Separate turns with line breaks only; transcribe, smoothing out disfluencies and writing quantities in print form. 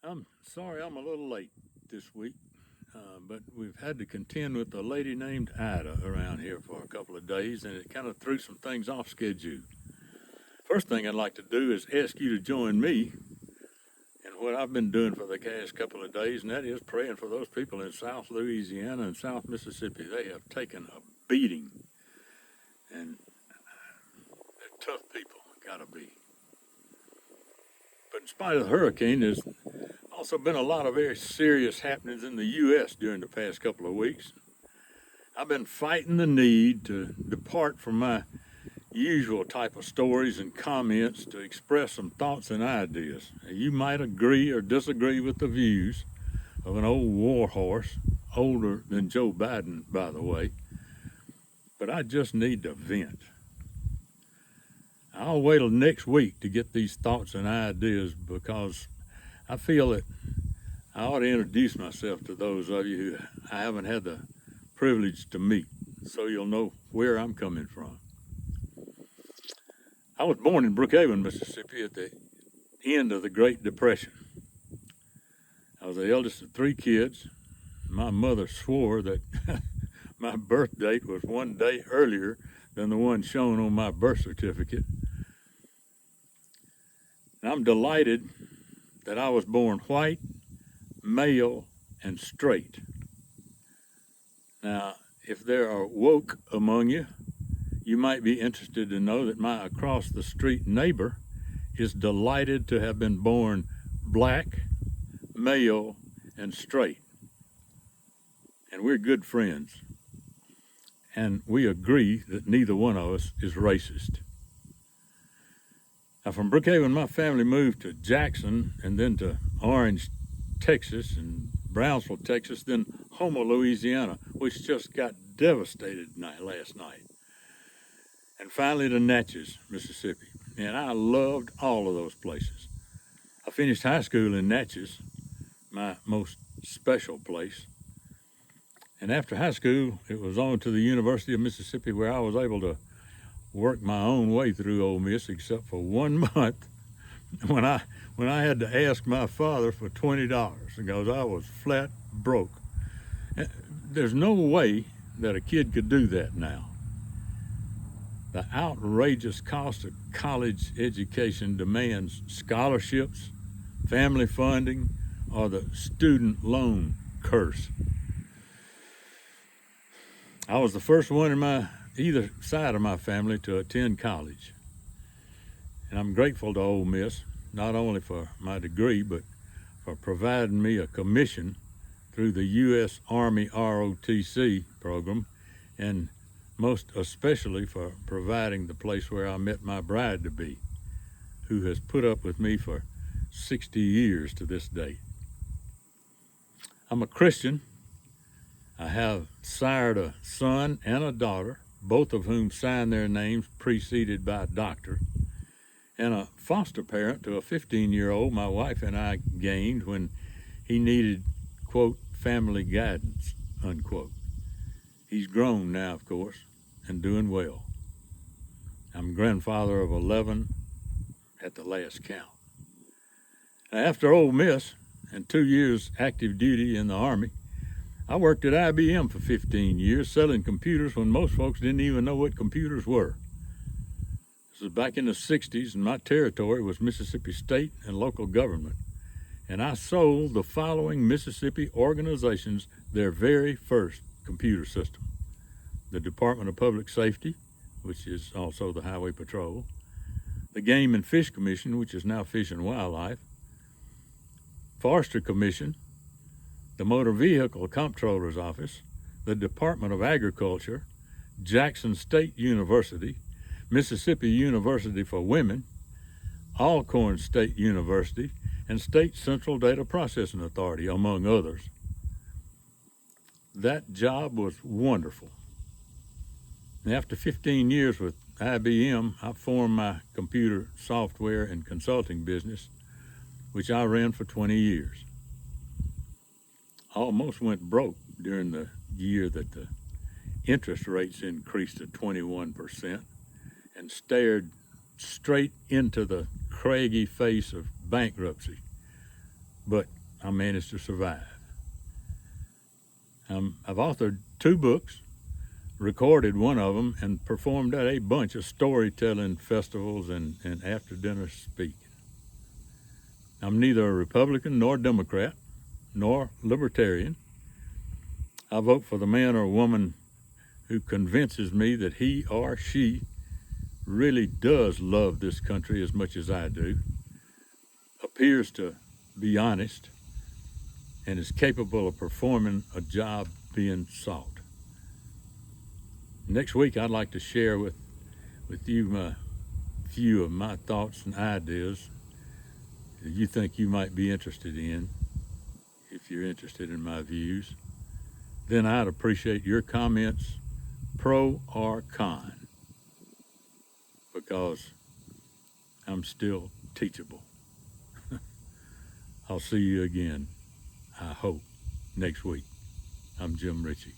I'm sorry I'm a little late this week, but we've had to contend with a lady named Ida around here for a couple of days, and it kind of threw some things off schedule. First thing I'd like to do is ask you to join me in what I've been doing for the past couple of days, and that is praying for those people in South Louisiana and South Mississippi. They have taken a beating, and they're tough people, gotta be. But in spite of the hurricane, there's also been a lot of very serious happenings in the U.S. during the past couple of weeks. I've been fighting the need to depart from my usual type of stories and comments to express some thoughts and ideas. You might agree or disagree with the views of an old warhorse, older than Joe Biden, by the way, but I just need to vent. I'll wait till next week to get these thoughts and ideas because I feel that I ought to introduce myself to those of you who I haven't had the privilege to meet, so you'll know where I'm coming from. I was born in Brookhaven, Mississippi at the end of the Great Depression. I was the eldest of three kids. My mother swore that my birth date was one day earlier than the one shown on my birth certificate. And I'm delighted that I was born white, male, and straight. Now, if there are woke among you, you might be interested to know that my across-the-street neighbor is delighted to have been born black, male, and straight. And we're good friends. And we agree that neither one of us is racist. Now, from Brookhaven, my family moved to Jackson and then to Orange, Texas, and Brownsville, Texas, then Houma, Louisiana, which just got devastated last night. And finally to Natchez, Mississippi. And I loved all of those places. I finished high school in Natchez, my most special place. And after high school, it was on to the University of Mississippi, where I was able to work my own way through Ole Miss, except for 1 month when I had to ask my father for $20 because I was flat broke. There's no way that a kid could do that now. The outrageous cost of college education demands scholarships, family funding, or the student loan curse. I was the first one in either side of my family to attend college. And I'm grateful to Ole Miss, not only for my degree, but for providing me a commission through the U.S. Army ROTC program, and most especially for providing the place where I met my bride-to-be, who has put up with me for 60 years to this date. I'm a Christian. I have sired a son and a daughter, both of whom signed their names preceded by doctor, and a foster parent to a 15-year-old my wife and I gained when he needed, quote, family guidance, unquote. He's grown now, of course, and doing well. I'm grandfather of 11 at the last count. Now, after Ole Miss and 2 years active duty in the Army, I worked at IBM for 15 years selling computers when most folks didn't even know what computers were. This was back in the 60s, and my territory was Mississippi state and local government. And I sold the following Mississippi organizations their very first computer system: the Department of Public Safety, which is also the Highway Patrol, the Game and Fish Commission, which is now Fish and Wildlife, Forester Commission, the Motor Vehicle Comptroller's Office, the Department of Agriculture, Jackson State University, Mississippi University for Women, Alcorn State University, and State Central Data Processing Authority, among others. That job was wonderful. And after 15 years with IBM, I formed my computer software and consulting business, which I ran for 20 years. Almost went broke during the year that the interest rates increased to 21% and stared straight into the craggy face of bankruptcy. But I managed to survive. I've authored 2 books, recorded one of them, and performed at a bunch of storytelling festivals and after-dinner speaking. I'm neither a Republican nor Democrat nor Libertarian. I vote for the man or woman who convinces me that he or she really does love this country as much as I do, appears to be honest, and is capable of performing a job being sought. Next week, I'd like to share with you a few of my thoughts and ideas that you think you might be interested in, if you're interested in my views. Then I'd appreciate your comments, pro or con, because I'm still teachable. I'll see you again, I hope, next week. I'm Jim Ritchie.